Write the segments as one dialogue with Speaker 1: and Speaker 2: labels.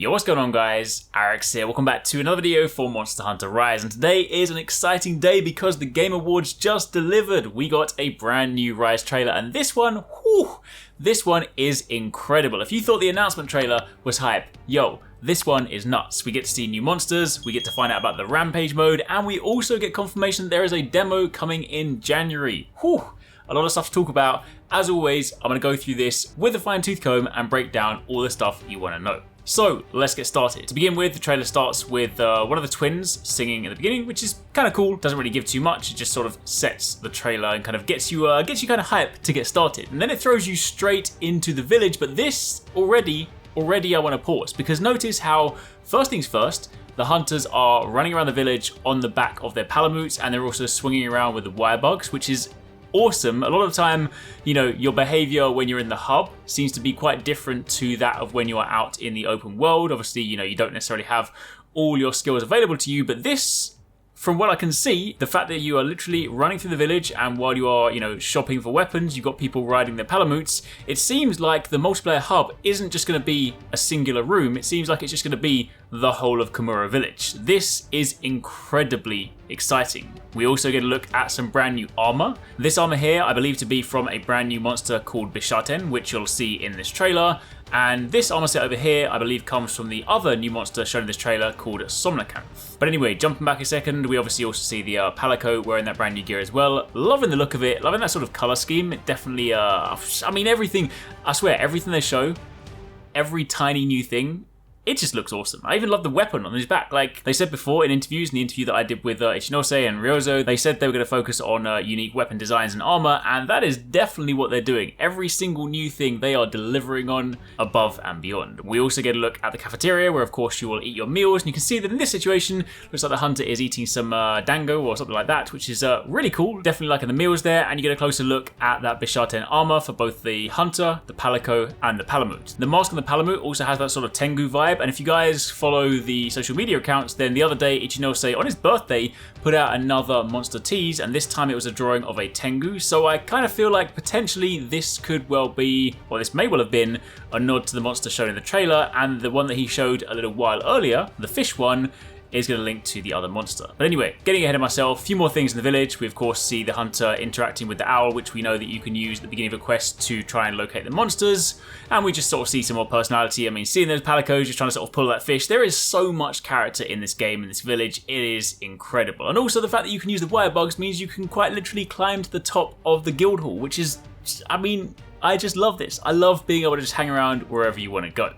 Speaker 1: Yo, what's going on guys? Arekkz here, welcome back to another video for Monster Hunter Rise, and today is an exciting day because the Game Awards just delivered. We got a brand new Rise trailer, and this one, this one is incredible. If you thought the announcement trailer was hype, yo, this one is nuts. We get to see new monsters, we get to find out about the Rampage mode, and we also get confirmation that there is a demo coming in January. A lot of stuff to talk about. As always, I'm going to go through this with a fine-tooth comb and break down all the stuff you want to know. So let's get started. To begin with, the trailer starts with one of the twins singing at the beginning, which is kind of cool. Doesn't really give too much. It just sort of sets the trailer and kind of gets you kind of hyped to get started. And then it throws you straight into the village. But this already I want to pause, because notice how first things first, the hunters are running around the village on the back of their palamutes, and they're also swinging around with the wire bugs, which is awesome. A lot of the time, you know, your behavior when you're in the hub seems to be quite different to that of when you are out in the open world. Obviously, you know, you don't necessarily have all your skills available to you, but this, from what I can see, the fact that you are literally running through the village, and while you are, you know, shopping for weapons, you've got people riding their palamutes. It seems like the multiplayer hub isn't just going to be a singular room. It seems like it's just going to be the whole of Kamura Village. This is incredibly exciting. We also get a look at some brand new armor. This armor here, I believe to be from a brand new monster called Bishaten, which you'll see in this trailer. And this armor set over here, I believe, comes from the other new monster shown in this trailer called Somnacanth. But anyway, jumping back a second, we obviously also see the Palico wearing that brand new gear as well. Loving the look of it, loving that sort of color scheme. It definitely, I mean, everything, I swear, everything they show, every tiny new thing, it just looks awesome. I even love the weapon on his back. Like they said before in interviews, in the interview that I did with Ichinose and Ryozo, they said they were going to focus on unique weapon designs and armor, and that is definitely what they're doing. Every single new thing they are delivering on above and beyond. We also get a look at the cafeteria, where of course you will eat your meals, and you can see that in this situation, looks like the hunter is eating some dango or something like that, which is really cool. Definitely liking the meals there, and you get a closer look at that Bishaten armor for both the hunter, the Palico, and the Palamute. The mask on the Palamute also has that sort of Tengu vibe. And if you guys follow the social media accounts, then the other day Ichinose on his birthday put out another monster tease, and this time it was a drawing of a Tengu. So I kind of feel like potentially this could well be, or this may well have been, a nod to the monster shown in the trailer, and the one that he showed a little while earlier, the fish one, is going to link to the other monster. But anyway, getting ahead of myself, a few more things in the village. We of course see the hunter interacting with the owl, which we know that you can use at the beginning of a quest to try and locate the monsters. And we just sort of see some more personality. I mean, seeing those palicos just trying to sort of pull that fish. There is so much character in this game, in this village. It is incredible. And also the fact that you can use the wire bugs means you can quite literally climb to the top of the guild hall, which is, I mean, I just love this. I love being able to just hang around wherever you want to go.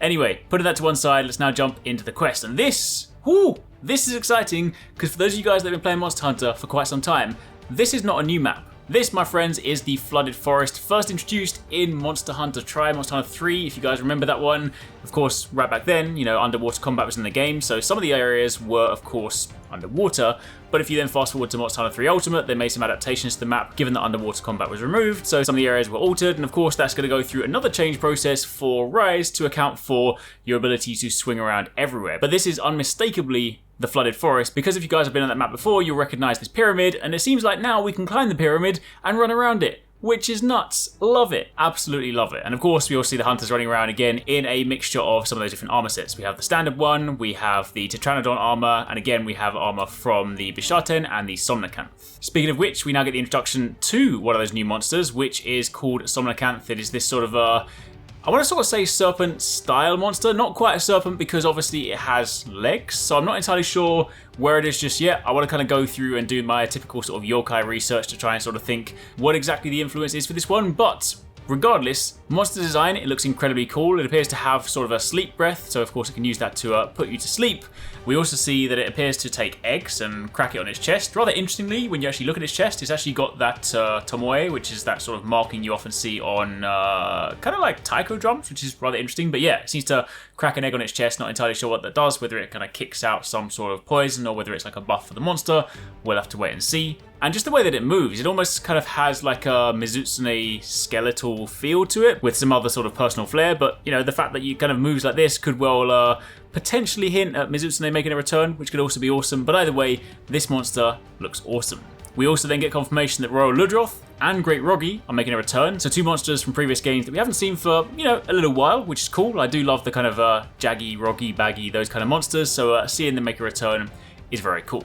Speaker 1: Anyway, putting that to one side, let's now jump into the quest. And this is exciting, because for those of you guys that have been playing Monster Hunter for quite some time, this is not a new map. This, my friends, is the Flooded Forest, first introduced in Monster Hunter Monster Hunter 3, if you guys remember that one. Of course, right back then, you know, underwater combat was in the game, so some of the areas were, of course, underwater. But if you then fast forward to Monster Hunter 3 Ultimate, they made some adaptations to the map, given that underwater combat was removed, so some of the areas were altered, and of course that's going to go through another change process for Rise to account for your ability to swing around everywhere. But this is unmistakably the Flooded Forest, because if you guys have been on that map before, you'll recognize this pyramid, and it seems like now we can climb the pyramid and run around it, which is nuts. Love it. Absolutely love it. And of course, we all see the hunters running around again in a mixture of some of those different armor sets. We have the standard one, we have the Tetranodon armor, and again, we have armor from the Bishaten and the Somnacanth. Speaking of which, we now get the introduction to one of those new monsters, which is called Somnacanth. It is this sort of I want to sort of say serpent-style monster. Not quite a serpent, because obviously it has legs, so I'm not entirely sure where it is just yet. I want to kind of go through and do my typical sort of yokai research to try and sort of think what exactly the influence is for this one, but regardless, monster design, it looks incredibly cool. It appears to have sort of a sleep breath, so of course it can use that to put you to sleep. We also see that it appears to take eggs and crack it on its chest. Rather interestingly, when you actually look at its chest, it's actually got that tomoe, which is that sort of marking you often see on kind of like taiko drums, which is rather interesting. But yeah, it seems to crack an egg on its chest. Not entirely sure what that does, whether it kind of kicks out some sort of poison or whether it's like a buff for the monster. We'll have to wait and see. And just the way that it moves, it almost kind of has like a Mizutsune skeletal feel to it, with some other sort of personal flair. But, you know, the fact that you kind of moves like this could well potentially hint at Mizutsune making a return, which could also be awesome. But either way, this monster looks awesome. We also then get confirmation that Royal Ludroth and Great Roggy are making a return. So 2 monsters from previous games that we haven't seen for, a little while, which is cool. I do love the kind of jaggy, roggy, baggy, those kind of monsters. So seeing them make a return is very cool.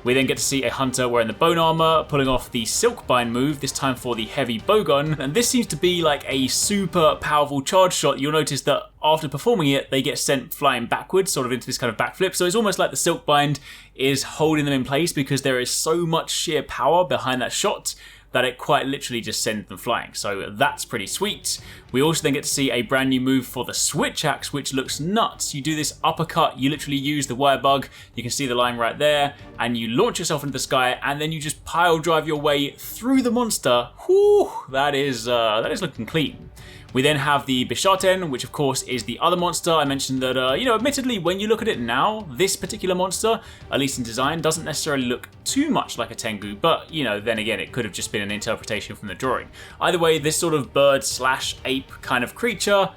Speaker 1: We then get to see a hunter wearing the bone armor, pulling off the Silkbind move, this time for the heavy bowgun. And this seems to be like a super powerful charge shot. You'll notice that after performing it, they get sent flying backwards, sort of into this kind of backflip. So it's almost like the Silkbind is holding them in place because there is so much sheer power behind that shot that it quite literally just sends them flying. So that's pretty sweet. We also then get to see a brand new move for the Switch Axe, which looks nuts. You do this uppercut, you literally use the wire bug, you can see the line right there, and you launch yourself into the sky, and then you just pile drive your way through the monster. Whew, that is looking clean. We then have the Bisharten, which of course is the other monster. I mentioned that, admittedly, when you look at it now, this particular monster, at least in design, doesn't necessarily look too much like a Tengu, but, then again, it could have just been an interpretation from the drawing. Either way, this sort of bird/ape kind of creature,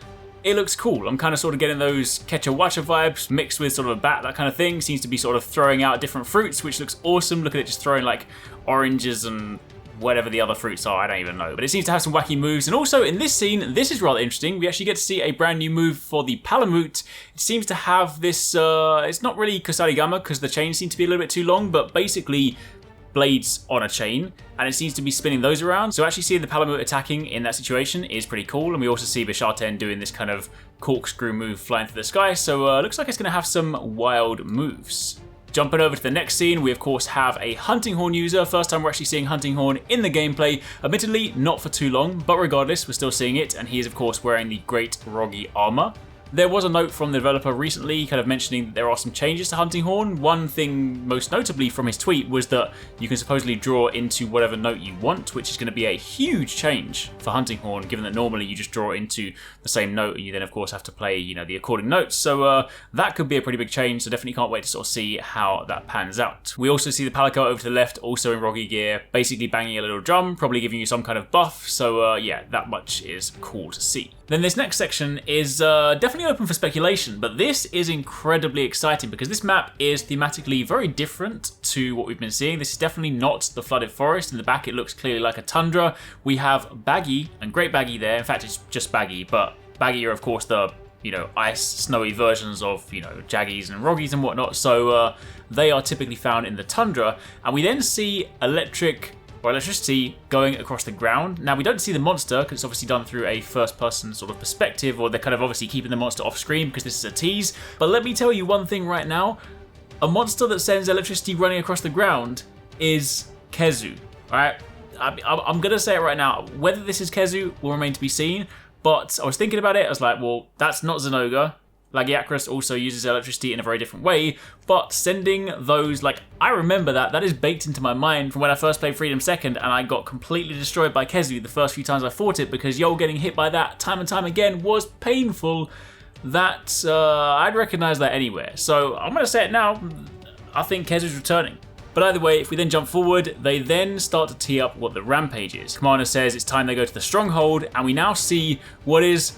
Speaker 1: it looks cool. I'm kind of sort of getting those Quechua vibes mixed with sort of a bat, that kind of thing. Seems to be sort of throwing out different fruits, which looks awesome. Look at it just throwing like oranges and whatever the other fruits are, I don't even know. But it seems to have some wacky moves. And also in this scene, this is rather interesting. We actually get to see a brand new move for the Palamute. It seems to have this, it's not really Kusarigama because the chains seem to be a little bit too long, but basically blades on a chain, and it seems to be spinning those around. So actually seeing the Palamute attacking in that situation is pretty cool. And we also see Bisharten doing this kind of corkscrew move flying through the sky. So looks like it's going to have some wild moves. Jumping over to the next scene, we of course have a Hunting Horn user. First time we're actually seeing Hunting Horn in the gameplay. Admittedly, not for too long, but regardless, we're still seeing it, and he is of course wearing the Great Roggy armor. There was a note from the developer recently kind of mentioning that there are some changes to Hunting Horn. One thing most notably from his tweet was that you can supposedly draw into whatever note you want, which is going to be a huge change for Hunting Horn, given that normally you just draw into the same note and you then of course have to play, the according notes. So that could be a pretty big change, so definitely can't wait to sort of see how that pans out. We also see the Palico over to the left, also in Roggy gear, basically banging a little drum, probably giving you some kind of buff. So yeah, that much is cool to see. Then this next section is definitely open for speculation, but this is incredibly exciting because this map is thematically very different to what we've been seeing. This is definitely not the flooded forest. In the back, it looks clearly like a tundra. We have Baggy and Great Baggy there. In fact, it's just Baggy, but Baggy are of course the ice, snowy versions of, Jaggies and Roggies and whatnot. So they are typically found in the tundra. And we then see electricity going across the ground. Now, we don't see the monster because it's obviously done through a first-person sort of perspective, or they're kind of obviously keeping the monster off-screen because this is a tease. But let me tell you one thing right now. A monster that sends electricity running across the ground is Kezu, alright? I'm going to say it right now. Whether this is Kezu will remain to be seen, but I was thinking about it. I was like, well, that's not Zenogre. Arekkz also uses electricity in a very different way, but sending those, I remember that is baked into my mind from when I first played Freedom 2nd, and I got completely destroyed by Kezu the first few times I fought it, because getting hit by that time and time again was painful. That, I'd recognize that anywhere. So I'm going to say it now, I think Kezu's returning. But either way, if we then jump forward, they then start to tee up what the rampage is. Commander says it's time they go to the stronghold, and we now see what is...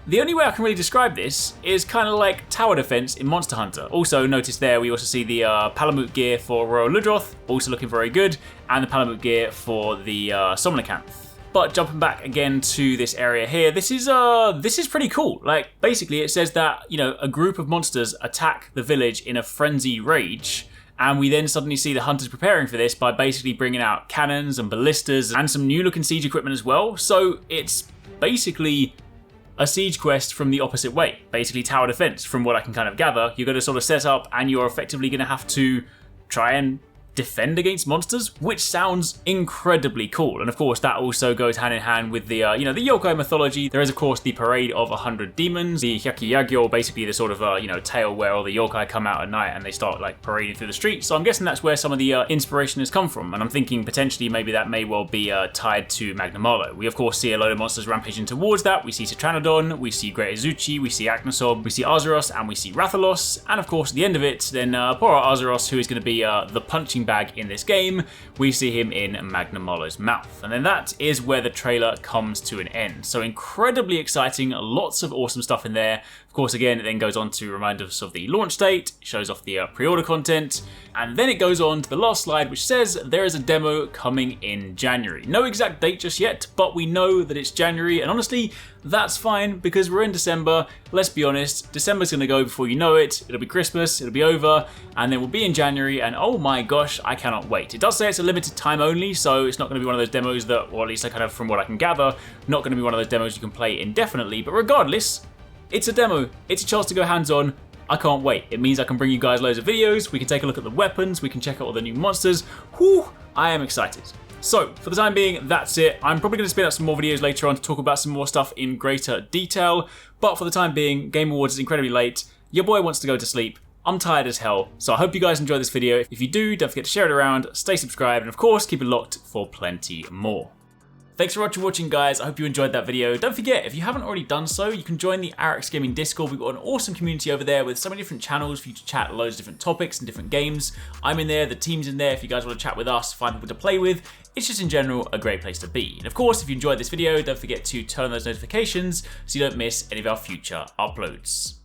Speaker 1: The only way I can really describe this is kind of like tower defense in Monster Hunter. Also, notice there we also see the Palamute gear for Royal Ludroth, also looking very good, and the Palamute gear for the Somnicanth. But jumping back again to this area here, this is pretty cool. Basically it says that, a group of monsters attack the village in a frenzy rage, and we then suddenly see the hunters preparing for this by basically bringing out cannons and ballistas and some new looking siege equipment as well. So it's basically a siege quest from the opposite way, basically tower defense. From what I can kind of gather, you're going to sort of set up and you're effectively going to have to try and defend against monsters, which sounds incredibly cool. And of course that also goes hand in hand with the the yokai mythology. There is of course the parade of 100 demons, the Hyakiyagyo, basically the sort of tale where all the yokai come out at night and they start parading through the streets. So I'm guessing that's where some of the inspiration has come from, and I'm thinking potentially maybe that may well be tied to Magnamalo. We of course see a load of monsters rampaging towards that. We see Citranodon, we see Great Izuchi, we see Aknosob, we see Azeros, and we see Rathalos, and of course at the end of it then poor Azeros, who is going to be the punching bag in this game. We see him in Magnamalo's mouth, and then that is where the trailer comes to an end. So incredibly exciting, lots of awesome stuff in there. Of course, again, it then goes on to remind us of the launch date, shows off the pre-order content, and then it goes on to the last slide, which says there is a demo coming in January. No exact date just yet, but we know that it's January, and honestly, that's fine because we're in December. Let's be honest, December's gonna go before you know it. It'll be Christmas, it'll be over, and then we'll be in January, and oh my gosh, I cannot wait. It does say it's a limited time only, so it's not gonna be one of those demos that, or at least kind of from what I can gather, not gonna be one of those demos you can play indefinitely, but regardless, it's a demo. It's a chance to go hands-on. I can't wait. It means I can bring you guys loads of videos, we can take a look at the weapons, we can check out all the new monsters. Whew, I am excited. So, for the time being, that's it. I'm probably going to spin up some more videos later on to talk about some more stuff in greater detail, but for the time being, Game Awards is incredibly late. Your boy wants to go to sleep. I'm tired as hell, so I hope you guys enjoy this video. If you do, don't forget to share it around, stay subscribed, and of course, keep it locked for plenty more. Thanks so much for watching, guys. I hope you enjoyed that video. Don't forget, if you haven't already done so, you can join the Arekkz Gaming Discord. We've got an awesome community over there with so many different channels for you to chat loads of different topics and different games. I'm in there, the team's in there if you guys want to chat with us, find people to play with. It's just in general a great place to be. And of course, if you enjoyed this video, don't forget to turn on those notifications so you don't miss any of our future uploads.